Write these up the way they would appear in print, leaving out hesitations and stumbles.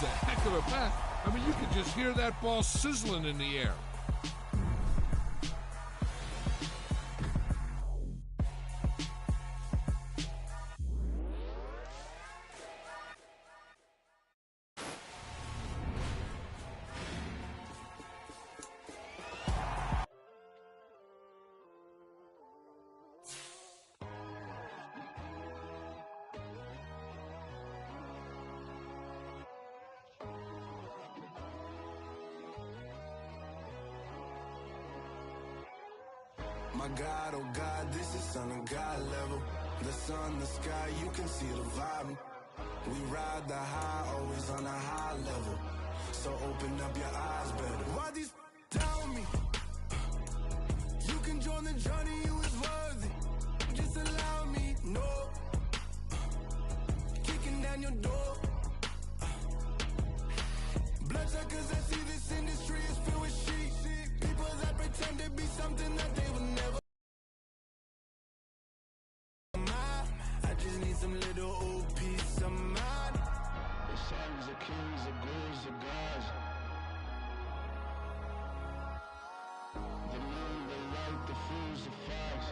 was a heck of a pass. I mean, you could just hear that ball sizzling in the air. My God, oh God, this is Son of God level. The sun, the sky, you can see the vibe. We ride the high, always on a high level. So open up your eyes better. Why these tell me? You can join the journey, you is worthy. Just allow me, no. Kicking down your door. Bloodsuckers, I see this industry is filled with sheep. People that pretend to be something that they will never. I just need some little old peace of mind. The sons of kings, the ghouls, the gods. The moon, the light, the fools, the facts.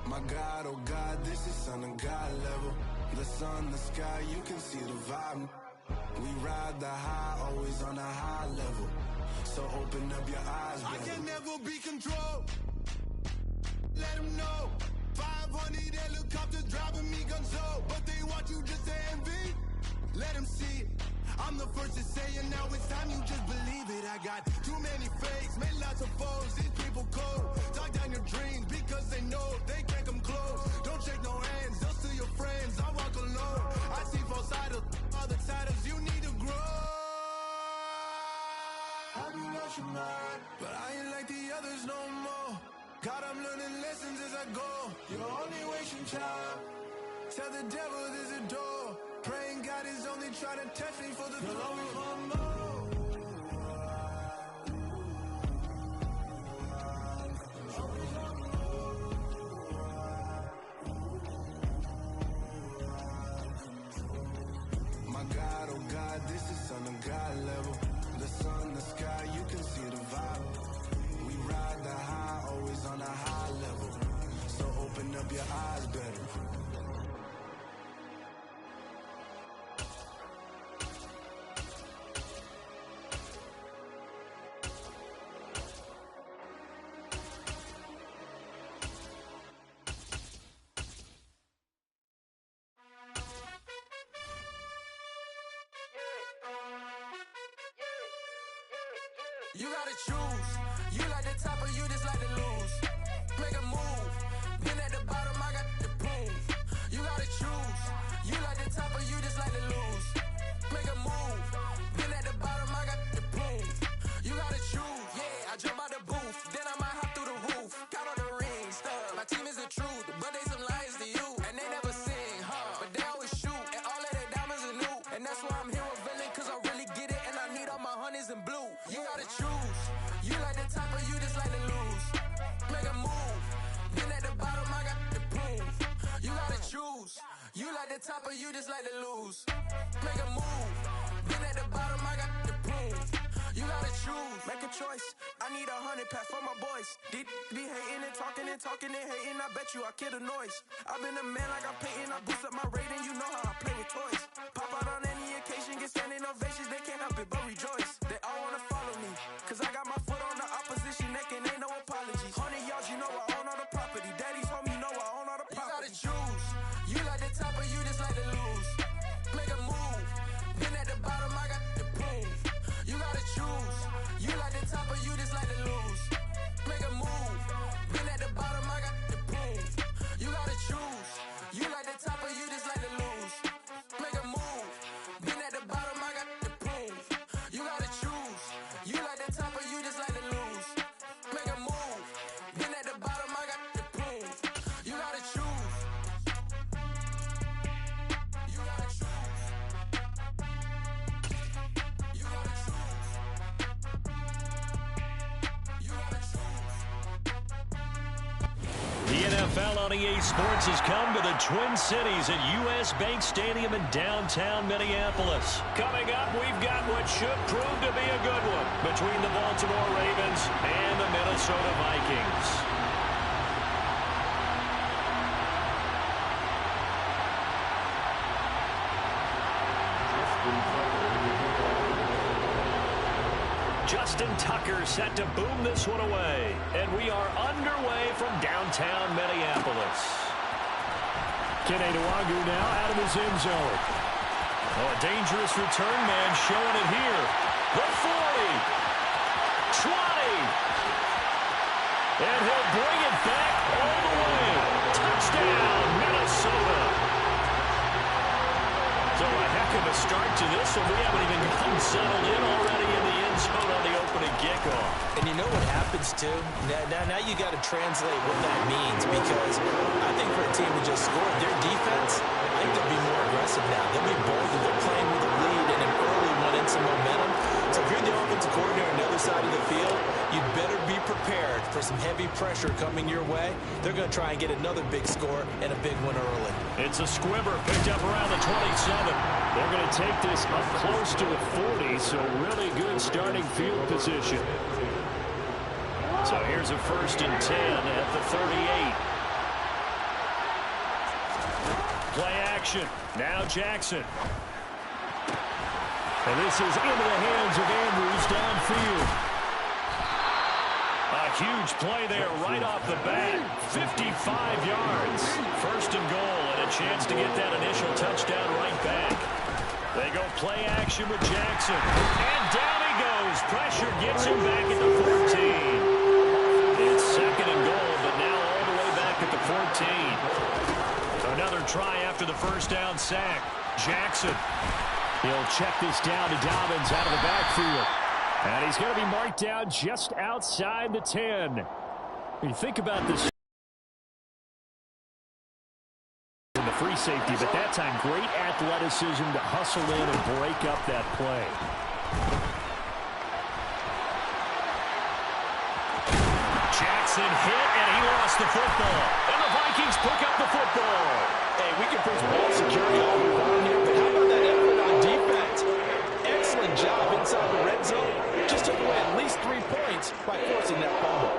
My God, oh God, this is Son of God level. The sun, the sky, you can see the vibe. We ride the high, always on a high level. So open up your eyes, baby. I can never be controlled. Let them know. 500 helicopters driving me gonzo. But they want you just to envy. Let them see it. I'm the first to say it, now it's time you just believe it. I got too many fakes, made lots of foes. These people cold. Talk down your dreams because they know they can't come close. Don't shake no hands, they'll steal your friends. I walk alone. I see false idols, other titles, you need to grow. Have you lost your mind? But I ain't like the others no more. God, I'm learning lessons as I go. You're only wasting time. Tell the devil there's a door. Praying God is only trying to test me for the always want more. My God, oh God, this is Son of God level. The sun, the sky, you can see the vibe. We ride the high, always on a high level. So open up your eyes better. You gotta choose. You like the top or you just like to lose. Make a move. Been at the bottom, I got the proof. You gotta choose. You like the top or you just like to lose. Make a move. Been at the bottom, I got the proof. You gotta choose. Yeah, I jump out the booth. Then I might hop through the roof. Count on the rings, stuff. My team is the truth, but they some liars to you. And they never sing, huh? But they always shoot. And all of their diamonds are new. And that's why I'm here with villain, cause I really get it. And I need all my honeys in blue. You gotta choose. You like the top or you just like to lose. Make a move. Been at the bottom, I got the proof. You gotta choose. You like the top or you just like to lose. Make a move. Been at the bottom, I got the proof. You gotta choose. Make a choice. I need 100 pack for my boys. Be hating and talking and talking and hating. I bet you I kill the noise. I've been a man like I'm Peyton. I boost up my rating. You know how I play with toys. Pop out on any occasion, get standing ovations. They can't help it but rejoice. They all wanna follow me, cause I got my foot on the opposition neck and ain't no apologies. 100 yards, you know I own all the property. Daddy's home, you know I own all the property. You gotta choose. You like the top or you just like to lose. Make a move. Been at the bottom, I got the proof. You gotta choose. You like the top or you just like to lose. Make a move. Been at the bottom, I got the proof. You gotta choose. You like the top or you just like to lose. Make a move. Been at the bottom, I got the proof. You gotta choose. You like the top or you just like to lose. Make a move. Been at the bottom, I got the proof. You gotta choose. You gotta choose. You gotta choose. NFL on EA Sports has come to the Twin Cities at U.S. Bank Stadium in downtown Minneapolis. Coming up, we've got what should prove to be a good one between the Baltimore Ravens and the Minnesota Vikings. Justin Tucker set to boom this one away. And we are underway from downtown Minneapolis. Kene Nwangwu now out of his end zone. Oh, a dangerous return man showing it here. The 40. 20. And he'll bring it back all the way. Touchdown, Minnesota. So a heck of a start to this one. We haven't even gotten settled in already in the end zone on the opening kickoff. And you know what happens, too? Now you got to translate what that means, because I think for a team to just score, their defense, I think they'll be more aggressive now. They'll be bolder. They're playing with a lead and an early one and some momentum. So if you're the offensive coordinator on the other side of the field, you'd better be prepared for some heavy pressure coming your way. They're going to try and get another big score and a big one early. It's a squibber picked up around the 27. They're going to take this up close to the 40, so really good starting field position. So here's a 1st and 10 at the 38. Play action. Now Jackson. And this is into the hands of Andrews downfield. A huge play there right off the bat. 55 yards. 1st and goal, and a chance to get that initial touchdown right back. They go play action with Jackson. And down he goes. Pressure gets him back at the 14. It's 2nd and goal, but now all the way back at the 14. Another try after the 1st down sack. Jackson. He'll check this down to Dobbins out of the backfield. And he's going to be marked down just outside the 10. You think about this. In the free safety, but that time great athleticism to hustle in and break up that play. Jackson hit, and he lost the football. And the Vikings pick up the football. Hey, we can preach ball security all we want here, but how about that effort on defense? Excellent job inside the red zone. Just took away at least 3 points by forcing that fumble.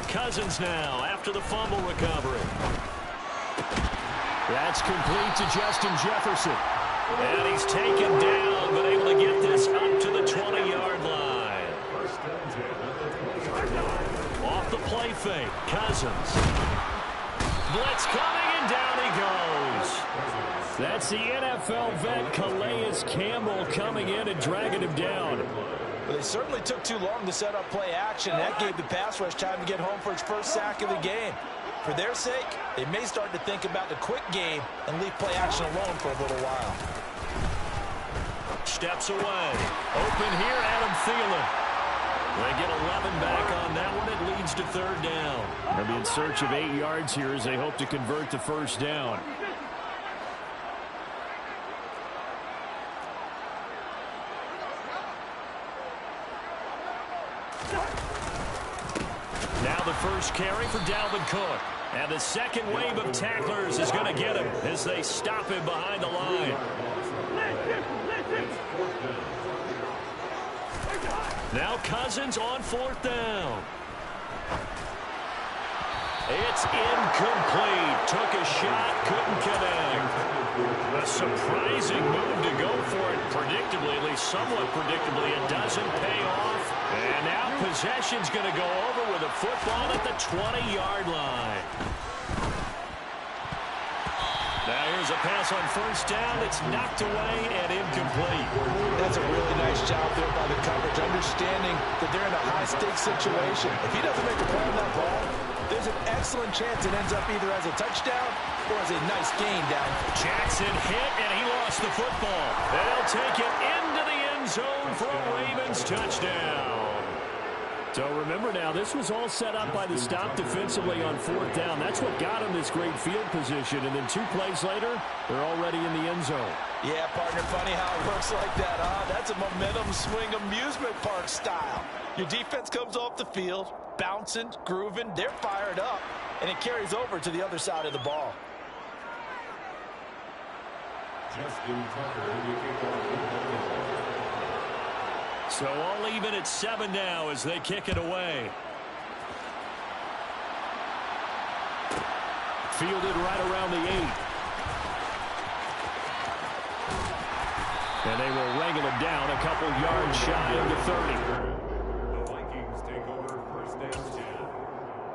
Cousins now after the fumble recovery. That's complete to Justin Jefferson. And he's taken down, but able to get this up to the 20-yard line. Off the play fake, Cousins. Blitz coming, and down he goes. That's the NFL vet Calais Campbell coming in and dragging him down. Well, they certainly took too long to set up play action. That gave the pass rush time to get home for its 1st sack of the game. For their sake, they may start to think about the quick game and leave play action alone for a little while. Steps away. Open here, Adam Thielen. They get 11 back on that one. It leads to 3rd down. They'll be in search of 8 yards here as they hope to convert the 1st down. Now the 1st carry for Dalvin Cook. And the 2nd wave of tacklers is going to get him as they stop him behind the line. Now Cousins on 4th down. It's incomplete. Took a shot, couldn't connect. A surprising move to go for it. Predictably, at least somewhat predictably, it doesn't pay off. And now possession's going to go over with a football at the 20-yard line. Now here's a pass on 1st down. It's knocked away and incomplete. That's a really nice job there by the coverage, understanding that they're in a high-stakes situation. If he doesn't make a play on that ball, there's an excellent chance it ends up either as a touchdown or as a nice gain down. Jackson hit, and he lost the football. They'll take it into the end zone for a Ravens touchdown. So remember now, this was all set up by the stop defensively on 4th down. That's what got him this great field position. And then 2 plays later, they're already in the end zone. Yeah, partner, funny how it works like that, huh? That's a momentum swing amusement park style. Your defense comes off the field, bouncing, grooving, they're fired up, and it carries over to the other side of the ball. So all even at 7 now as they kick it away. Fielded right around the 8. And they will wrangle him down a couple yards shy of the 30. The Vikings take over first down 10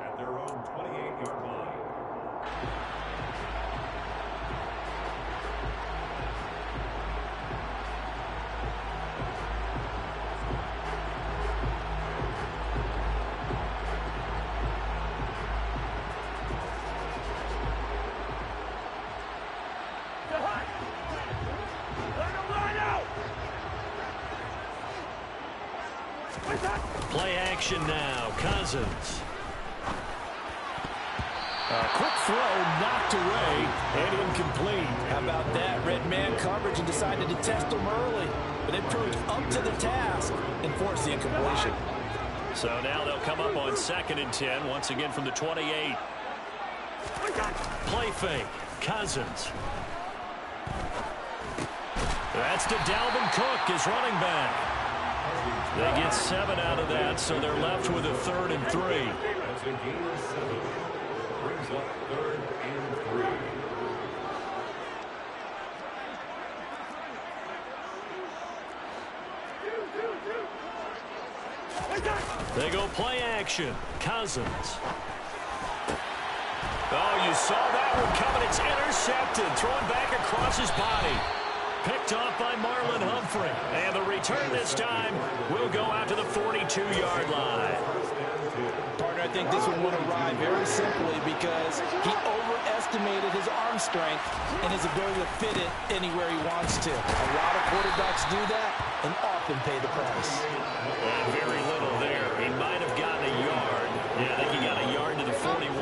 at their own 28-yard line. Play action now. Cousins. A quick throw knocked away and incomplete. How about that? Red man coverage and decided to test him early. But it proved up to the task and forced the incompletion. So now they'll come up on 2nd and 10 once again from the 28. Play fake. Cousins. That's to Dalvin Cook, his running back. They get 7 out of that, so they're left with a 3rd and 3. That's a gain of 7. Brings up 3rd and 3. They go play action. Cousins. Oh, you saw that one coming. It's intercepted. Thrown back across his body. Picked off by Marlon Humphrey. And the return this time will go out to the 42-yard line. Partner, I think this one would arrive very simply because he overestimated his arm strength and his ability to fit it anywhere he wants to. A lot of quarterbacks do that and often pay the price. And very little there. He might have gotten a yard. Yeah, I think he got a yard to the 41.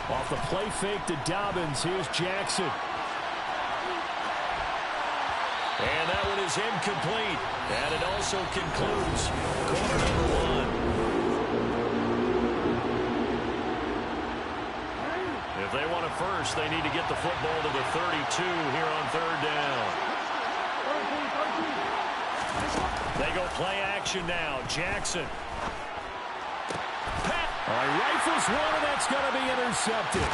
Off the play fake to Dobbins. Here's Jackson. And that one is incomplete. And it also concludes quarter number 1. If they want a first, they need to get the football to the 32 here on 3rd down. They go play action now. Jackson. Rifles one, and that's going to be intercepted.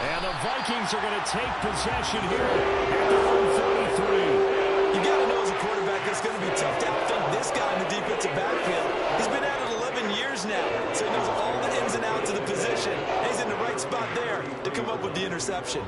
And the Vikings are going to take possession here at their own 33. You got to know as a quarterback it's going to be tough to outthink this guy in the defensive backfield. He's been at it 11 years now, so he knows all the ins and outs of the position. And he's in the right spot there to come up with the interception.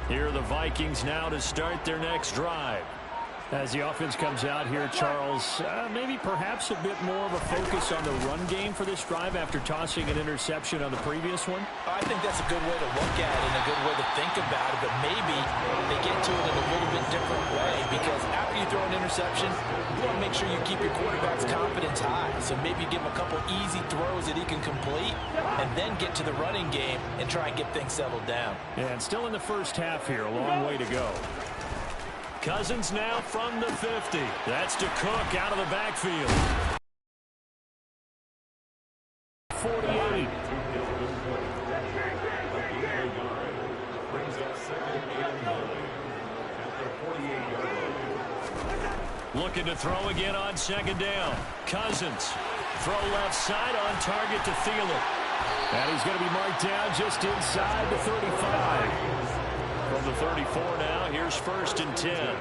Here are the Vikings now to start their next drive. As the offense comes out here, Charles, maybe perhaps a bit more of a focus on the run game for this drive after tossing an interception on the previous one? I think that's a good way to look at it and a good way to think about it, but maybe they get to it in a little bit different way because after you throw an interception, you want to make sure you keep your quarterback's confidence high. So maybe give him a couple easy throws that he can complete and then get to the running game and try and get things settled down. Yeah, and still in the first half here, a long way to go. Cousins now from the 50. That's to Cook out of the backfield. 48. Looking to throw again on 2nd down. Cousins. Throw left side on target to Thielen. And he's going to be marked down just inside the 35. From the 34 now, here's 1st and 10.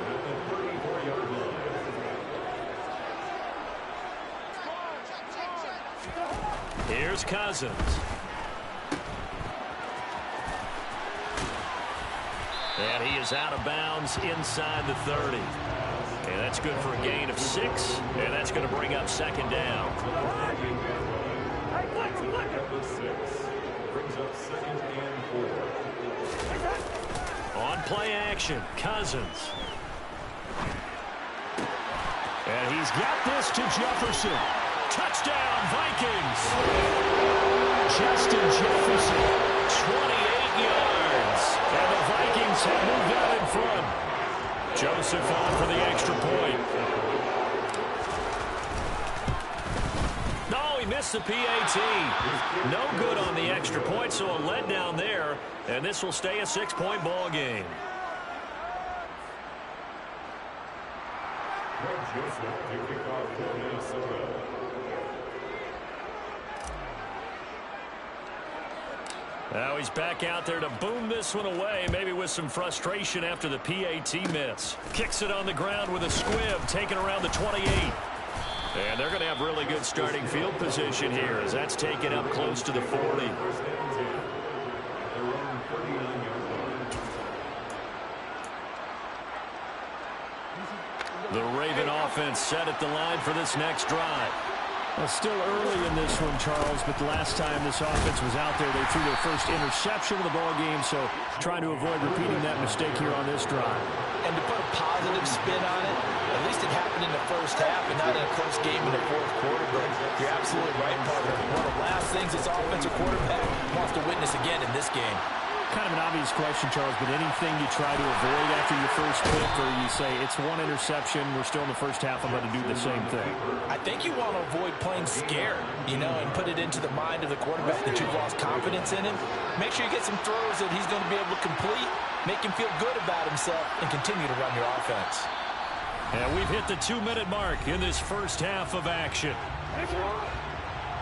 Here's Cousins. And he is out of bounds inside the 30. And that's good for a gain of 6. And that's going to bring up second down. Number 6 brings up 2nd and 4. On play action, Cousins. And he's got this to Jefferson. Touchdown, Vikings. Justin Jefferson, 28 yards. And the Vikings have moved out in front. Joseph on for the extra point. No, he missed the PAT. No good on the extra point, so a letdown there. And this will stay a 6-point ball game. Joseph to kick off for Minnesota. Now he's back out there to boom this one away, maybe with some frustration after the PAT miss. Kicks it on the ground with a squib, taken around the 28. And they're going to have really good starting field position here as that's taken up close to the 40. The Raven offense set at the line for this next drive. Well, still early in this one, Charles, but the last time this offense was out there, they threw their first interception of the ball game, so trying to avoid repeating that mistake here on this drive. And to put a positive spin on it, at least it happened in the first half and not in a close game in the fourth quarter, but you're absolutely right, partner. One of the last things this offensive quarterback wants to witness again in this game. Kind of an obvious question, Charles, but anything you try to avoid after your first pick, or you say it's one interception, we're still in the first half, I'm going to do the same thing? I think you want to avoid playing scared, you know, and put it into the mind of the quarterback that you've lost confidence in him. Make sure you get some throws that he's going to be able to complete, make him feel good about himself, and continue to run your offense. And we've hit the 2-minute mark in this first half of action.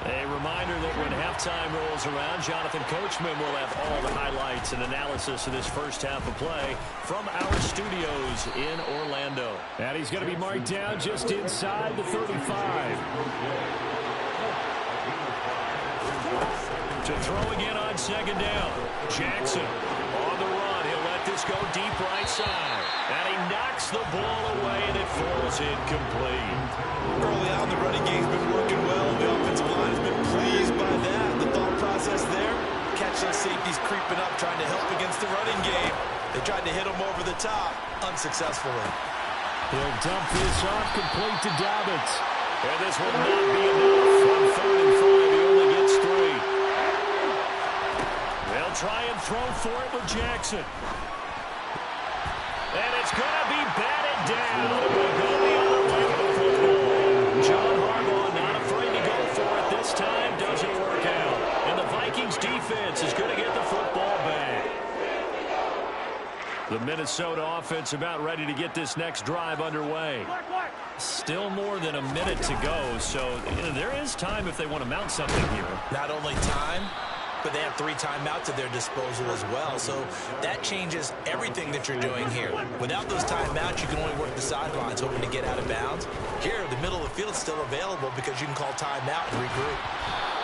A reminder that when halftime rolls around, Jonathan Coachman will have all the highlights and analysis of this first half of play from our studios in Orlando. And he's going to be marked down just inside the 35. To throw again on second down. Jackson on the run. He'll let this go deep right side. And he knocks the ball away, and it falls incomplete. Early on, the running game's been working well. The offensive line has been pleased by that. The thought process there, catch those safeties creeping up, trying to help against the running game. They tried to hit him over the top, unsuccessfully. He'll dump this off complete to Dobbins. And this will not be enough. On 3rd and 5, he only gets 3. They'll try and throw for it with Jackson. And it's going to be batted down. It will go the other way with the football. John Harbaugh not afraid to go for it this time. Doesn't work out. And the Vikings defense is going to get the football back. The Minnesota offense about ready to get this next drive underway. Still more than a minute to go, so there is time if they want to mount something here. Not only time, but they have 3 timeouts at their disposal as well. So that changes everything that you're doing here. Without those timeouts, you can only work the sidelines, hoping to get out of bounds. Here, the middle of the field is still available because you can call timeout and regroup.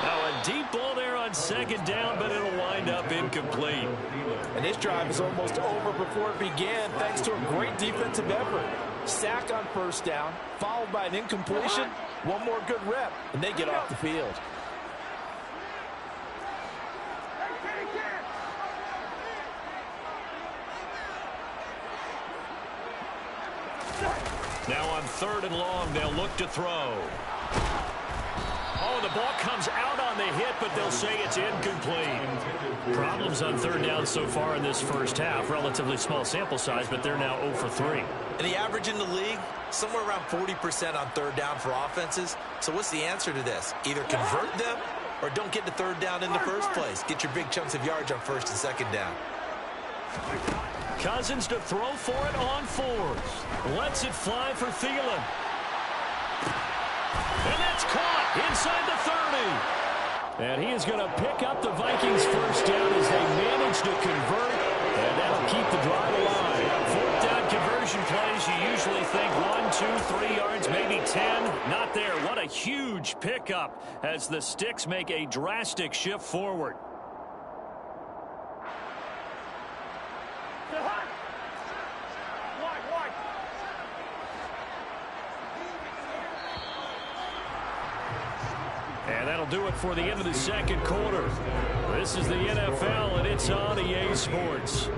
Now a deep ball there on second down, but it'll wind up incomplete. And this drive is almost over before it began, thanks to a great defensive effort. Sack on first down, followed by an incompletion. One more good rep, and they get off the field. Now on 3rd and long, they'll look to throw. Oh, the ball comes out on the hit, but they'll say it's incomplete. Problems on 3rd down so far in this first half. Relatively small sample size, but they're now 0 for 3. And the average in the league, somewhere around 40% on 3rd down for offenses. So what's the answer to this? Either convert them or don't get to 3rd down in the first place. Get your big chunks of yards on 1st and 2nd down. Cousins to throw for it on 4th. Lets it fly for Thielen. And that's caught inside the 30. And he is going to pick up the Vikings first down as they manage to convert. And that'll keep the drive alive. 4th down conversion. conversion plays, you usually think 1, 2, 3 yards, maybe 10. Not there. What a huge pickup as the Sticks make a drastic shift forward. And that'll do it for the end of the second quarter. This is the NFL, and it's on EA Sports.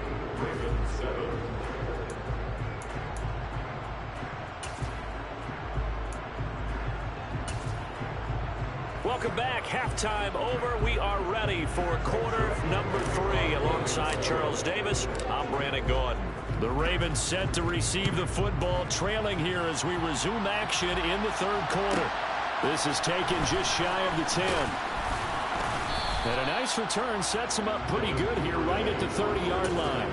Welcome back. Halftime over. We are ready for quarter number 3. Alongside Charles Davis, I'm Brandon Gordon. The Ravens set to receive the football, trailing here as we resume action in the third quarter. This is taken just shy of the 10. And a nice return sets him up pretty good here right at the 30-yard line.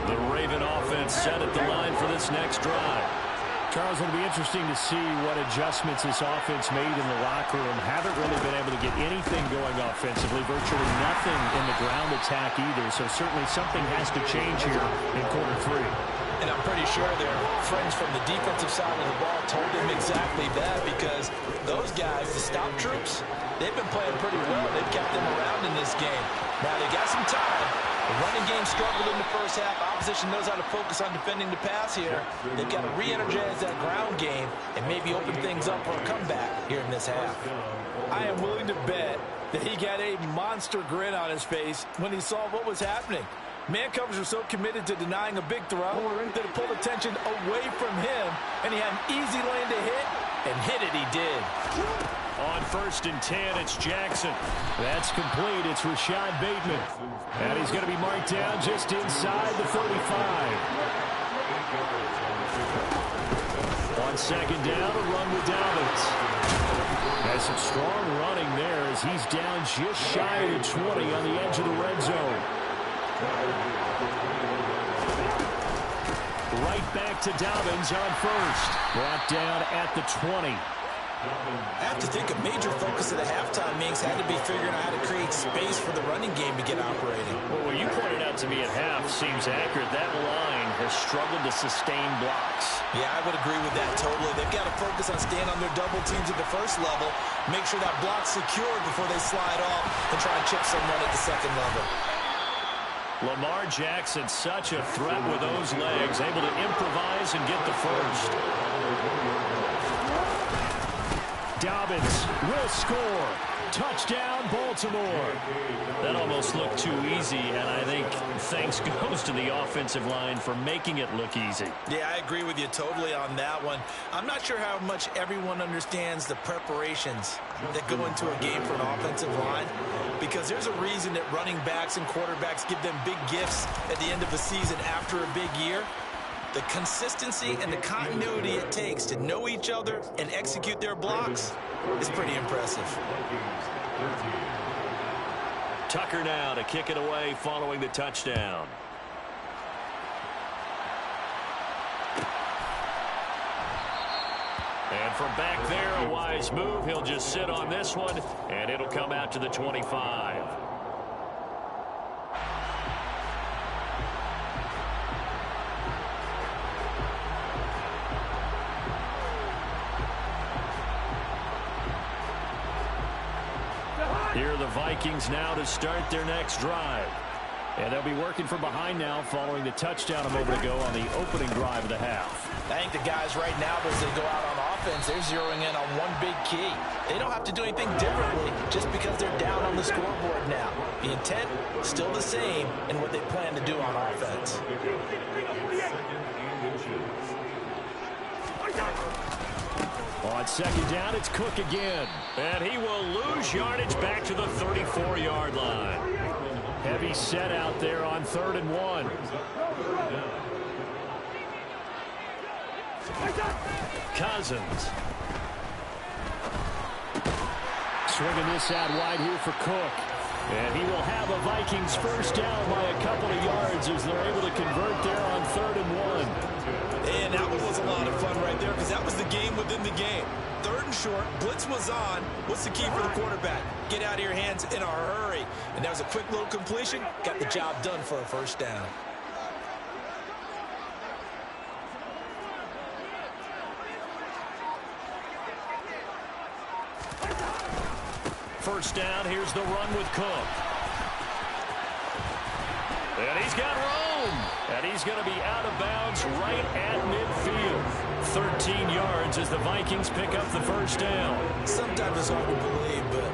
The Raven offense set at the line for this next drive. Charles, it'll be interesting to see what adjustments this offense made in the locker room. Haven't really been able to get anything going offensively, virtually nothing in the ground attack either. So certainly something has to change here in quarter 3. And I'm pretty sure their friends from the defensive side of the ball told them exactly that, because those guys, the stop troops, they've been playing pretty well. They've kept them around in this game. Now they got some time. The running game struggled in the first half. Opposition knows how to focus on defending the pass here. They've got to re-energize that ground game and maybe open things up for a comeback here in this half. I am willing to bet that he got a monster grin on his face when he saw what was happening. Man coverage were so committed to denying a big throw that it pulled attention away from him, and he had an easy lane to hit, and hit it he did. On 1st and 10, it's Jackson. That's complete. It's Rashad Bateman. And he's going to be marked down just inside the 35. On 2nd down, a run with Dobbins. Has some strong running there as he's down just shy of the 20 on the edge of the red zone. Right back to Dobbins on 1st. Brought down at the 20. I have to think a major focus of the halftime Minks had to be figuring out how to create space for the running game to get operating. Well, what you pointed out to me at half seems accurate. That line has struggled to sustain blocks. Yeah, I would agree with that totally. They've got to focus on staying on their double teams at the first level, make sure that block's secured before they slide off and try and chip someone at the second level. Lamar Jackson, such a threat with those legs, able to improvise and get the first. Dobbins will score. Touchdown, Baltimore. That almost looked too easy, and I think thanks goes to the offensive line for making it look easy. Yeah, I agree with you totally on that one. I'm not sure how much everyone understands the preparations that go into a game for an offensive line, because there's a reason that running backs and quarterbacks give them big gifts at the end of a season after a big year. The consistency and the continuity it takes to know each other and execute their blocks is pretty impressive. Tucker now to kick it away following the touchdown. And from back there, a wise move. He'll just sit on this one, and it'll come out to the 25. Here are the Vikings now to start their next drive. And they'll be working from behind now following the touchdown a moment ago on the opening drive of the half. I think the guys right now, as they go out on offense, they're zeroing in on one big key. They don't have to do anything differently just because they're down on the scoreboard now. The intent, still the same in what they plan to do on offense. On 2nd down, it's Cook again. And he will lose yardage back to the 34-yard line. Heavy set out there on 3rd and 1. Cousins. Swinging this out wide here for Cook. And he will have a Vikings first down by a couple of yards as they're able to convert there on 3rd and 1. And that one was a lot of fun right there because that was the game within the game. 3rd and short, blitz was on. What's the key for the quarterback? Get out of your hands in a hurry. And that was a quick little completion. Got the job done for a first down. first down. Here's the run with Cook. And he's got room. And he's going to be out of bounds right at midfield. 13 yards as the Vikings pick up the first down. Sometimes it's hard to believe, but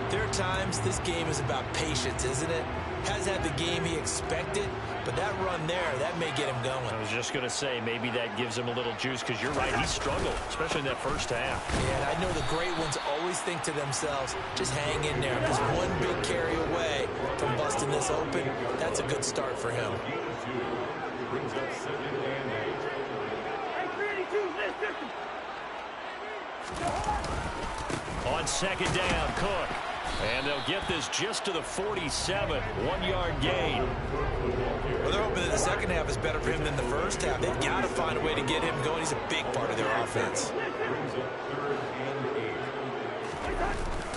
there are times this game is about patience, isn't it? Has had the game he expected, but that run there, that may get him going. I was just going to say, maybe that gives him a little juice, because you're right, he struggled, especially in that first half. Yeah, and I know the great ones always think to themselves, just hang in there, because one big carry away from busting this open, that's a good start for him. Brings up 2nd and 8. On second down, Cook. And they'll get this just to the 47, 1-yard gain. Well, they're hoping that the second half is better for him than the first half. They've got to find a way to get him going. He's a big part of their offense.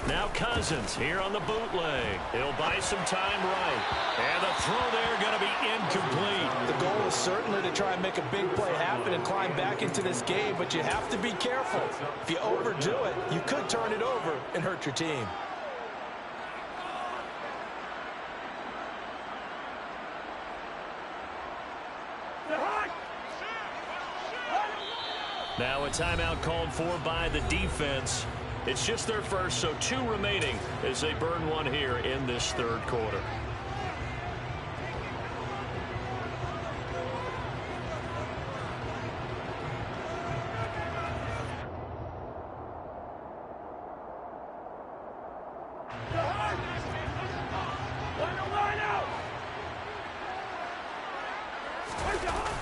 Now Cousins here on the bootleg. He'll buy some time right. And the throw there going to be incomplete. The goal is certainly to try and make a big play happen and climb back into this game, but you have to be careful. If you overdo it, you could turn it over and hurt your team. Now a timeout called for by the defense. It's just their first, so 2 remaining as they burn one here in this third quarter.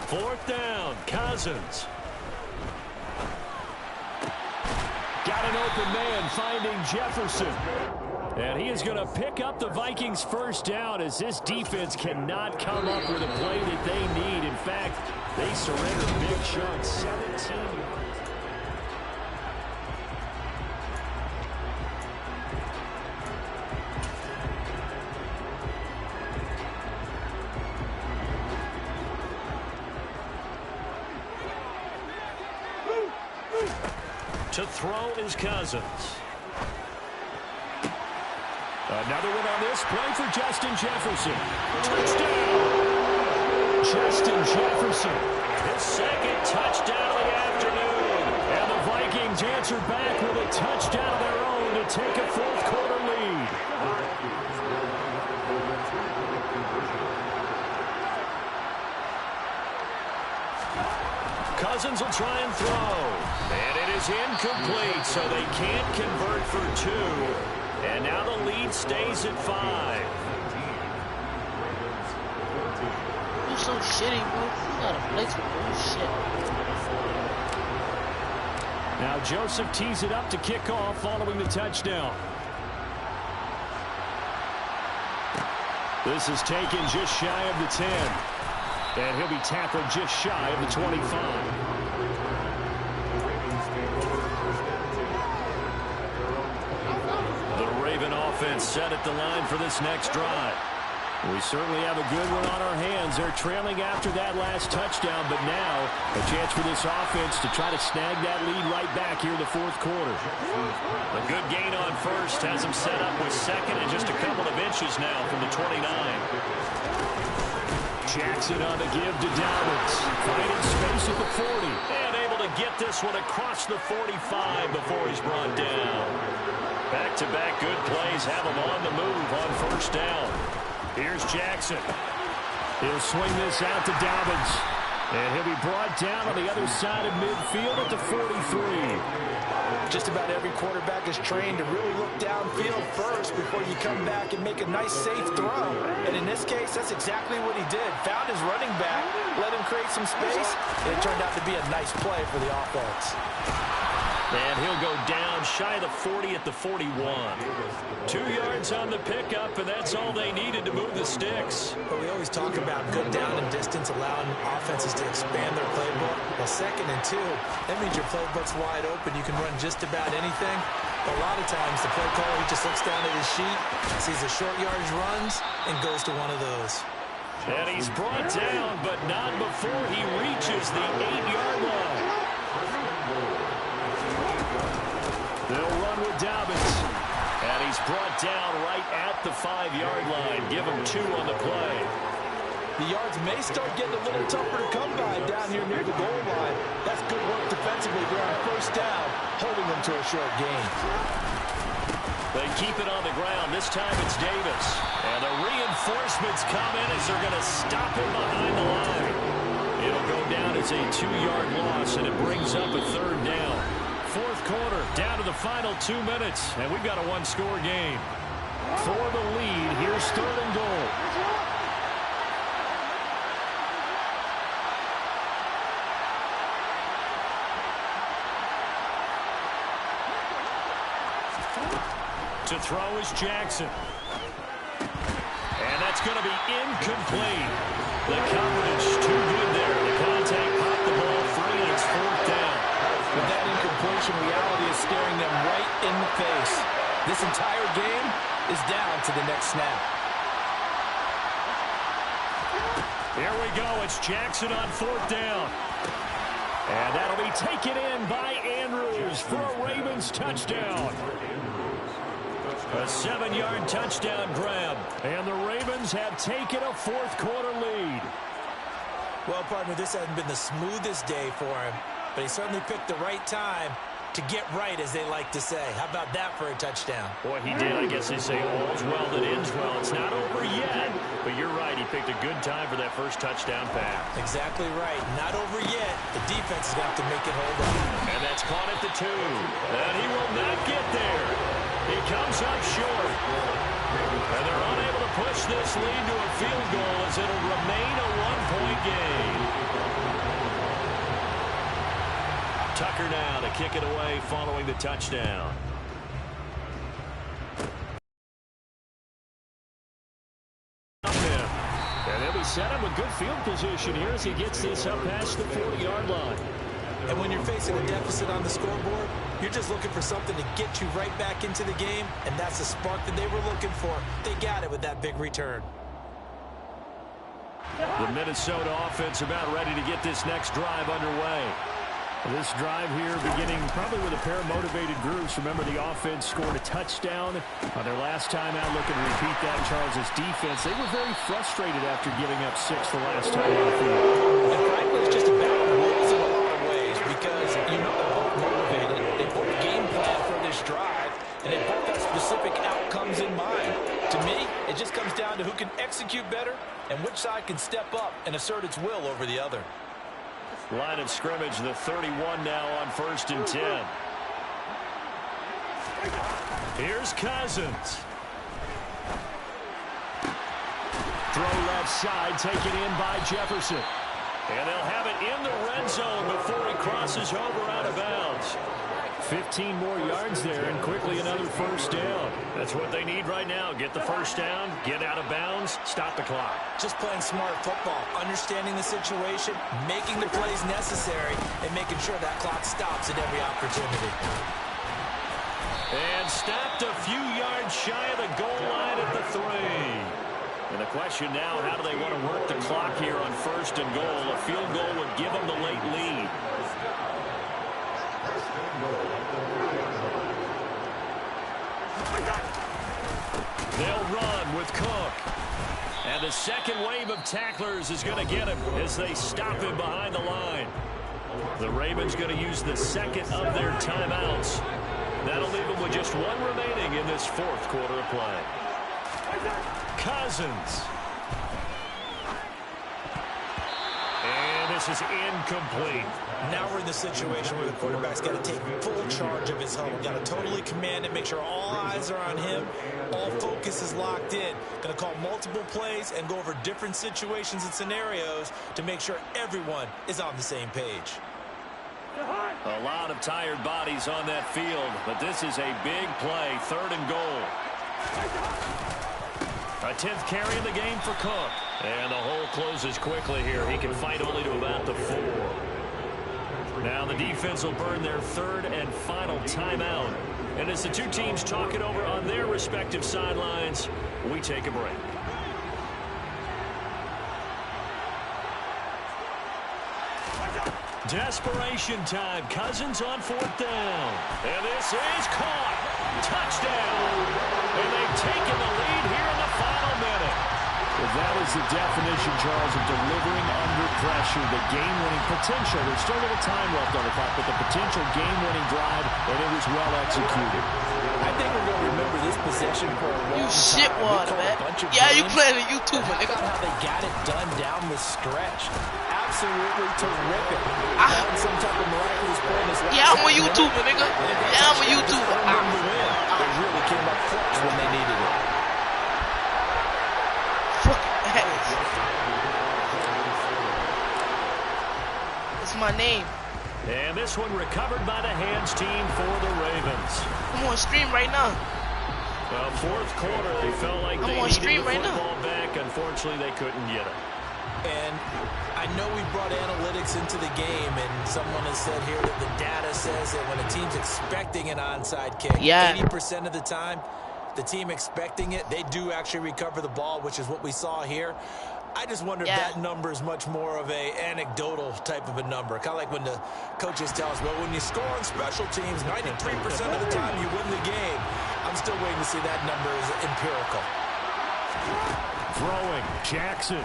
Fourth down, Cousins. Got an open man finding Jefferson. And he is going to pick up the Vikings first down as this defense cannot come up with a play that they need. In fact, they surrender big chunks, 17 yards. To throw is Cousins. Another one on this play for Justin Jefferson. Touchdown! Justin Jefferson, his second touchdown of the afternoon. And the Vikings answer back with a touchdown of their own to take a fourth quarter lead. Cousins will try and throw. And it is incomplete, so they can't convert for 2. And now the lead stays at 5. You're so shitty, bro. You gotta play some bullshit. Now Joseph tees it up to kick off following the touchdown. This is taken just shy of the 10. And he'll be tackled just shy of the 25. Offense set at the line for this next drive. We certainly have a good one on our hands. They're trailing after that last touchdown, but now a chance for this offense to try to snag that lead right back here in the fourth quarter. A good gain on first has them set up with second and just a couple of inches now from the 29. Jackson on the give to Dobbins. Finding space at the 40. And able to get this one across the 45 before he's brought down. Back-to-back good plays have him on the move on first down. Here's Jackson. He'll swing this out to Dobbins. And he'll be brought down on the other side of midfield at the 43. Just about every quarterback is trained to really look downfield first before you come back and make a nice, safe throw. And in this case, that's exactly what he did. Found his running back, let him create some space, and it turned out to be a nice play for the offense. And he'll go down shy of the 40 at the 41. 2 yards on the pickup, and that's all they needed to move the sticks. But we always talk about good down and distance, allowing offenses to expand their playbook. Well, 2nd and 2, that means your playbook's wide open. You can run just about anything. But a lot of times, the play caller, he just looks down at his sheet, sees the short yardage runs, and goes to one of those. And he's brought down, but not before he reaches the 8-yard line. They'll run with Dobbins. And he's brought down right at the 5-yard line. Give him 2 on the play. The yards may start getting a little tougher to come by down here near the goal line. That's good work defensively there on first down, holding them to a short gain. They keep it on the ground. This time it's Davis. And the reinforcements come in as they're going to stop him behind the line. It'll go down as a 2-yard loss, and it brings up a 3rd down. 4th quarter, down to the final 2 minutes, and we've got a 1-score game. For the lead, here's 3rd and goal. To throw is Jackson. And that's going to be incomplete. The coverage too good there. The contact popped the ball free, and it's 4th down. With that incompletion, reality is staring them right in the face. This entire game is down to the next snap. Here we go. It's Jackson on 4th down. And that'll be taken in by Andrews for a Ravens touchdown. A 7-yard touchdown grab. And the Ravens have taken a 4th quarter lead. Well, partner, this hasn't been the smoothest day for him, but he certainly picked the right time to get right, as they like to say. How about that for a touchdown? Boy, he did. I guess they say all's well that ends well. It's not over yet, but you're right. He picked a good time for that first touchdown pass. Exactly right. Not over yet. The defense is going to have to make it hold up. And that's caught at the 2. And he will not get there. He comes up short. And they're unable to push this lead to a field goal as it'll remain a 1-point game. Tucker now to kick it away following the touchdown. And they'll be set up with good field position here as he gets this up past the 40-yard line. And when you're facing a deficit on the scoreboard, you're just looking for something to get you right back into the game, and that's the spark that they were looking for. They got it with that big return. The Minnesota offense about ready to get this next drive underway. This drive here beginning probably with a pair of motivated groups. Remember, the offense scored a touchdown on their last time out. Looking to repeat that. Charles' defense, they were very frustrated after giving up 6 the last time on the field. And frankly, it's just a battle of wills in a lot of ways, because you know they're both motivated. They both game plan for this drive, and they both have specific outcomes in mind. To me, it just comes down to who can execute better and which side can step up and assert its will over the other. Line of scrimmage, the 31 now on 1st and 10. Here's Cousins. Throw left side, taken in by Jefferson. And they'll have it in the red zone before he crosses over out of bounds. 15 more yards there, and quickly another 1st down. That's what they need right now. Get the 1st down, get out of bounds, stop the clock. Just playing smart football, understanding the situation, making the plays necessary, and making sure that clock stops at every opportunity. And stopped a few yards shy of the goal line at the 3. And the question now, how do they want to work the clock here on 1st and goal? A field goal would give them the late lead. They'll run with Cook. And the second wave of tacklers is going to get him as they stop him behind the line. The Ravens going to use the second of their timeouts. That'll leave them with just 1 remaining in this 4th quarter of play. Cousins. And this is incomplete. Now we're in the situation where the quarterback's got to take full charge of his huddle. Got to totally command it, make sure all eyes are on him. All focus is locked in. Going to call multiple plays and go over different situations and scenarios to make sure everyone is on the same page. A lot of tired bodies on that field, but this is a big play. 3rd and goal. A 10th carry in the game for Cook. And the hole closes quickly here. He can fight only to about the 4. Now the defense will burn their 3rd and final timeout. And as the two teams talk it over on their respective sidelines, we take a break. Desperation time. Cousins on 4th down. And this is caught. Touchdown. is the definition, Charles, of delivering under pressure. The game-winning potential. There's still a little time left on the clock, but the potential game-winning drive, and it was well executed. I think we're going to remember this possession for a long time. You shitwater, man. Yeah, you playing a YouTuber, nigga. How they got it done down the stretch. Absolutely terrific. Found some type of miraculous play in this last Yeah, I'm a half. YouTuber, nigga. Yeah, I'm a YouTuber. They really came up clutch when they needed it. Fucking ass. It's my name. And this one recovered by the hands team for the Ravens. I'm on stream right now. Well, fourth quarter, they felt like they on needed stream the right now. football back. Unfortunately, they couldn't get it. And I know we brought analytics into the game, and someone has said here that the data says that when a team's expecting an onside kick, 80% of the time, the team expecting it, they do actually recover the ball, which is what we saw here. I just wonder if that number is much more of a anecdotal type of a number. Kind of like when the coaches tell us, well, when you score on special teams, 93% of the time you win the game. I'm still waiting to see that number is empirical. Throwing, Jackson.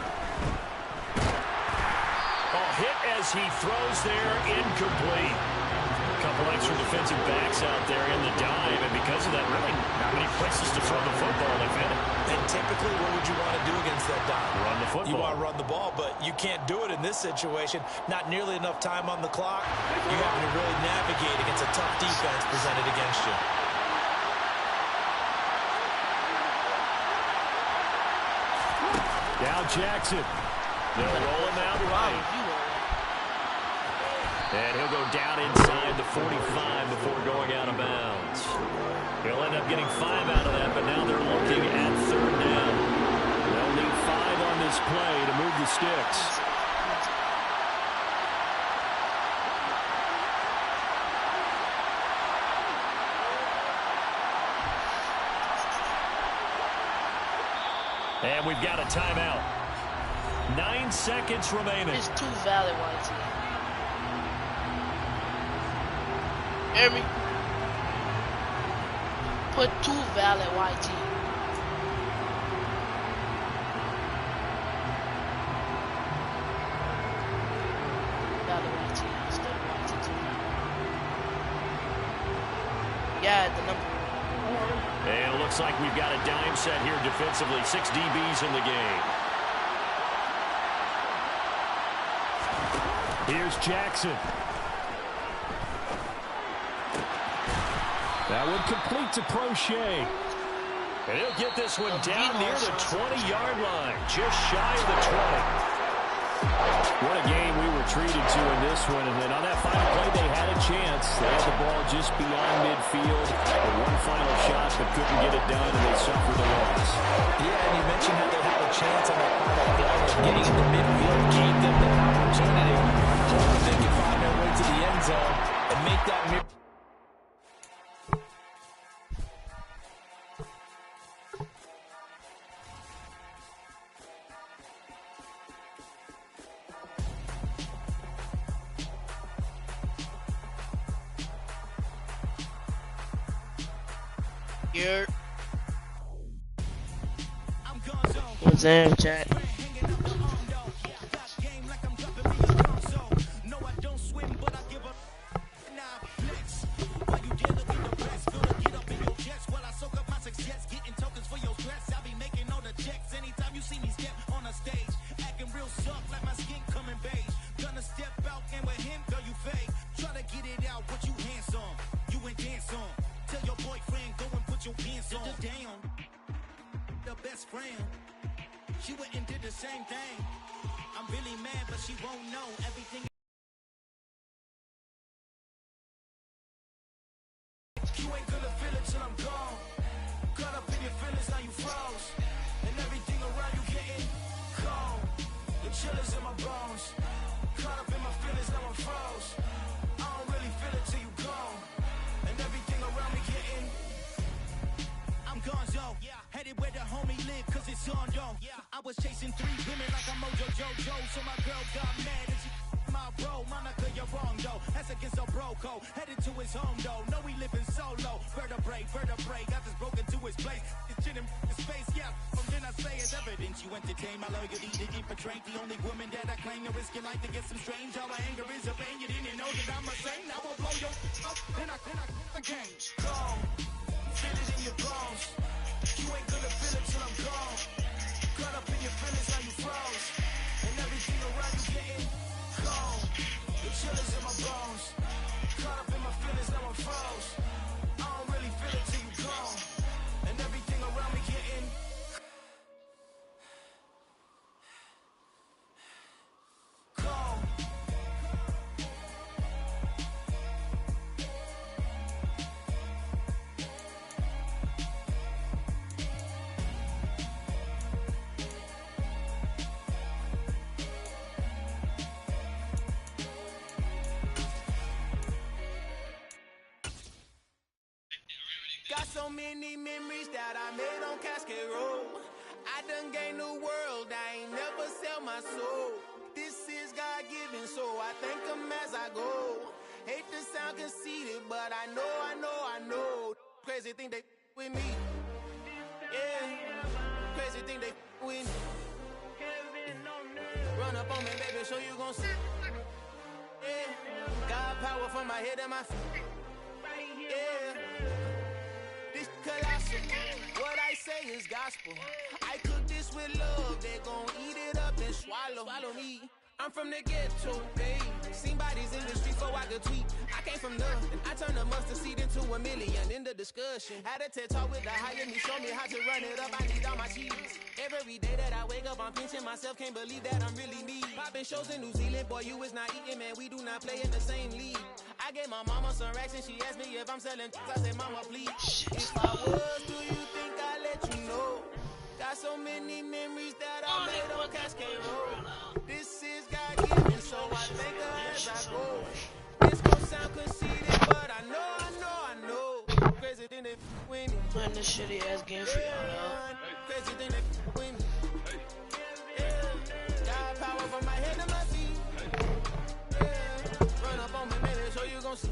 Hit as he throws there, incomplete. A couple extra defensive backs out there in the dive, and because of that, really not many places to throw the football, if any. And typically, what would you want to do against that dive? Run the football. You want to run the ball, but you can't do it in this situation. Not nearly enough time on the clock. You having to really navigate against a tough defense presented against you. Now Jackson. They'll roll him out right. And he'll go down inside the 45 before going out of bounds. He'll end up getting 5 out of that, but now they're looking at third down. They'll need 5 on this play to move the sticks. And we've got a timeout. 9 seconds remaining. It's too valid, YT. Hear me? Put 2 valid, YT. Valid, YT. Instead of YT 2. Yeah, the number. And it looks like we've got a dime set here defensively. 6 DBs in the game. Here's Jackson. That one complete to Crochet. And he'll get this one down near the 20-yard line. Just shy of the 20. What a game we were treated to in this one. And then on that final play, they had a chance. They had the ball just beyond midfield. One final shot, but couldn't get it done, and they suffered a loss. Yeah, and you mentioned how they had a chance on that final play. Getting in the midfield gave them the opportunity. Hoping they can find their way to the end zone and make that miracle. Here. What's in, chat? She went and did the same thing. I'm really mad, but she won't know everything. You ain't gonna feel it till I'm gone. Caught up in your feelings, now you froze. And everything around you getting cold. The chill is in my bones. Caught up in my feelings, now I'm froze. I don't really feel it till you gone. And everything around me getting. I'm gone, yo. Headed where the homie live, cause it's on, yo. I was chasing 3 women like I'm Mojo Jojo, so my girl got mad and she my bro. Monica, you're wrong, though. That's against a bro code. Headed to his home, though. No, we living solo. Vertebrae, got this broken to his place. watching him space, yeah. From then I say it's evidence you entertain my loyalty to keep a train. The only woman that I claim to risk your life to get some strange. All my anger is a pain. You didn't know that I'm a saint. I will blow your up, then I again. Gone, feel it in your bones. You ain't gonna feel it till I'm gone. Caught up in your feelings, how you froze. And everything around you getting gone. The chillers in my bones. Caught up in my feelings, now I'm froze. I don't really feel it till you gone. And everything around me getting gone. Got so many memories that I made on Cascade Road. I done gained the world, I ain't never sell my soul. This is God-given, so I thank him as I go. Hate to sound conceited, but I know. Crazy thing they with me. Yeah, crazy thing they with me. Run up on me, baby, so you gon' see. Yeah, God power from my head and my feet. Yeah. This colossal, what I say is gospel. I cook this with love, they gon' eat it up and swallow me. I'm from the ghetto, babe. Seen bodies in the streets so I could tweet. I came from nothing, I turned a mustard seed into a million. In the discussion, had a TED talk with the higher me, show me how to run it up. I need all my cheese. Every day that I wake up, I'm pinching myself, can't believe that I'm really me. Popping shows in New Zealand, boy, you is not eating, man. We do not play in the same league. I gave my mama some racks and she asked me if I'm selling. I said, mama, please. If I was, do you think I'd let you know? Got so many memories that I made on Cascade Road. This is God-given, so I thank her as I go. This gon' sound conceited, but I know. Crazy thing they win me. Man, this shitty ass game for y'all, dog. Crazy thing they win me. Yeah. God power from my head to my feet. Yeah. Run up on me, baby, so you gon' see.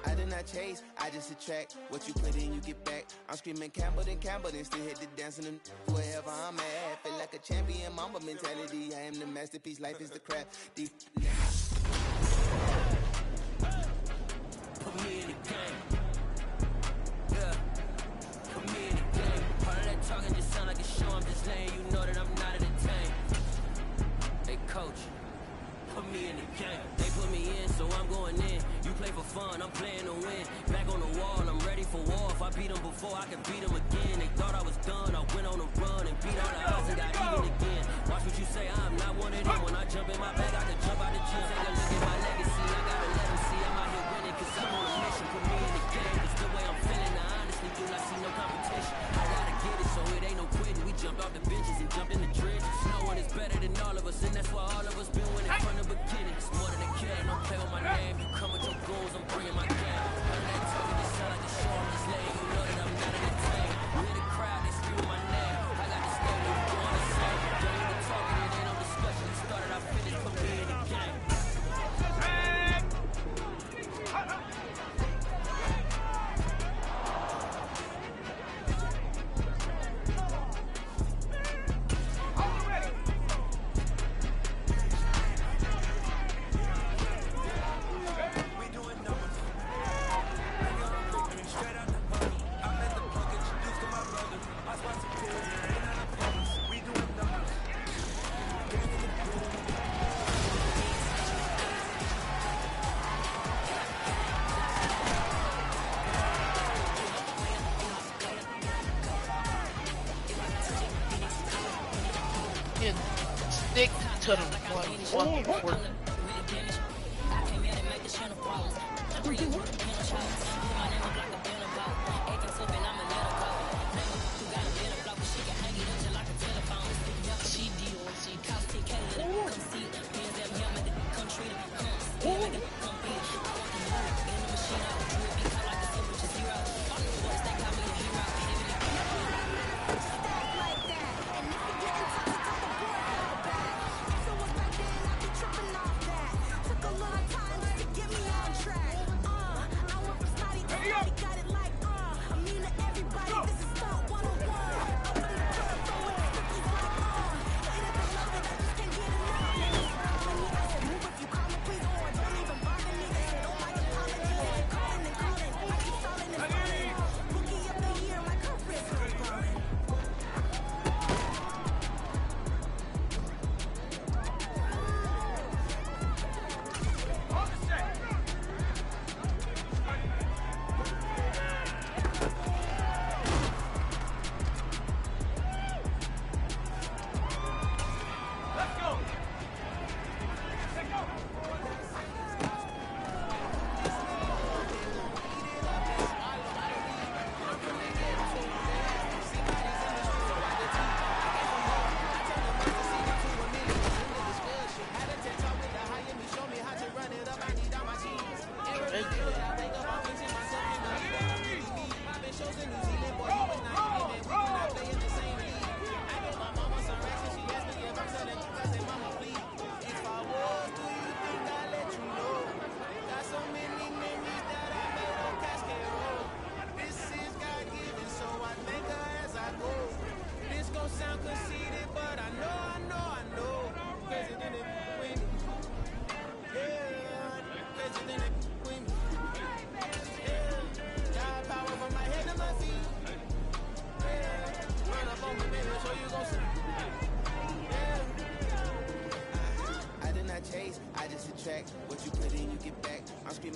I did not chase, I just attract. What you put in, you get back. I'm screaming Campbell, then still hit the dancing and wherever I'm at. Feel like a champion, mamba mentality. I am the masterpiece, life is the craft. Deep. Put me in the game. Yeah. Put me in the game. All of that talking just sound like a show. I'm just letting you know that I'm not entertained. Hey, coach. Put me in the game. They put me in, so I'm going in. You play for fun, I'm playing to win. Back on the wall, I'm ready for war. If I beat them before, I can beat them again. They thought I was done, I went on a run and beat all the odds and got even again. Watch what you say, I'm not one of them. When I jump in my bag, I can jump out the gym. Take a look at my legacy, I gotta let them see I'm out here winning. Cause I'm on a mission, put me in the game. It's the way I'm feeling, I honestly do not see no competition. I gotta get it, so it ain't no quitting. We jumped off the benches and jumped in the trenches. No one is better than all of us, and that's why all of us been winning from the beginning. It's more than a game, don't play with my name. You come with your goals, I'm bringing my game. All that talking just sound like a show, I'm just letting you know that I'm not entertained. You hear the crowd, they screaming my name. I got the state where you going to say. Don't even talking, it ain't no discussion. It started, I finished, put me in the game. Stick to them fucking work.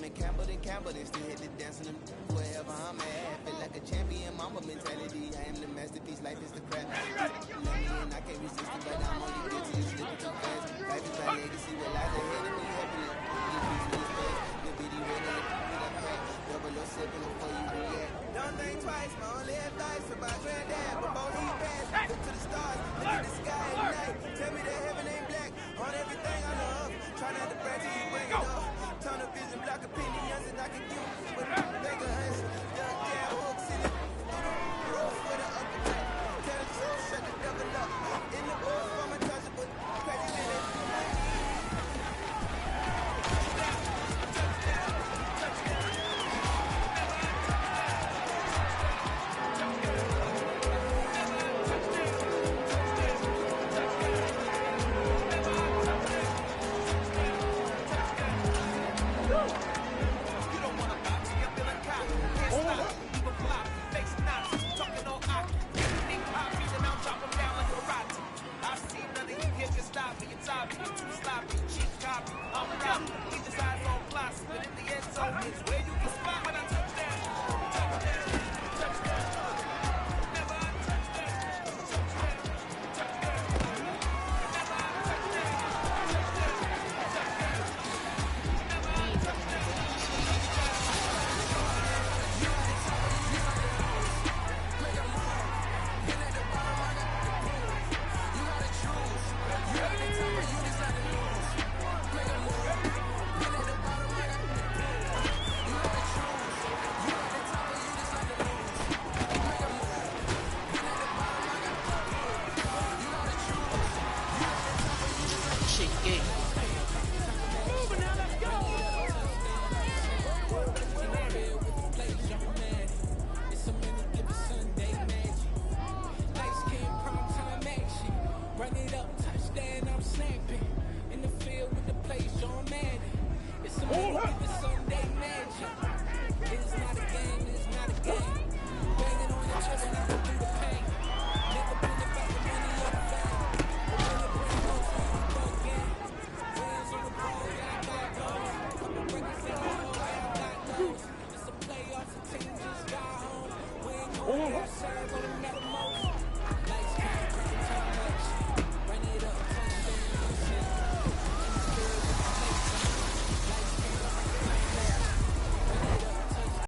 them and Campbell, then still hit the dance and them wherever I'm at. Feel like a champion, mama mentality. I am the masterpiece, life is the crap. And I can't resist it, but I'm only guilty of slipping too fast. Life is my legacy, what lies ahead of me, happiness. The video ready, double or sipping before you react. Don't think twice, my only advice about granddad. Before he passed, look to the stars, look at the sky at night. Tell me that heaven ain't black on everything I love. Try not to brag till you bring it up. Tunnel vision, block opinions, and I can give with make a hunch. Duck down, hooks in it. Roof with an uppercut. Tell the truth, shut the devil up. In the booth, I'm untouchable. Crazy minute.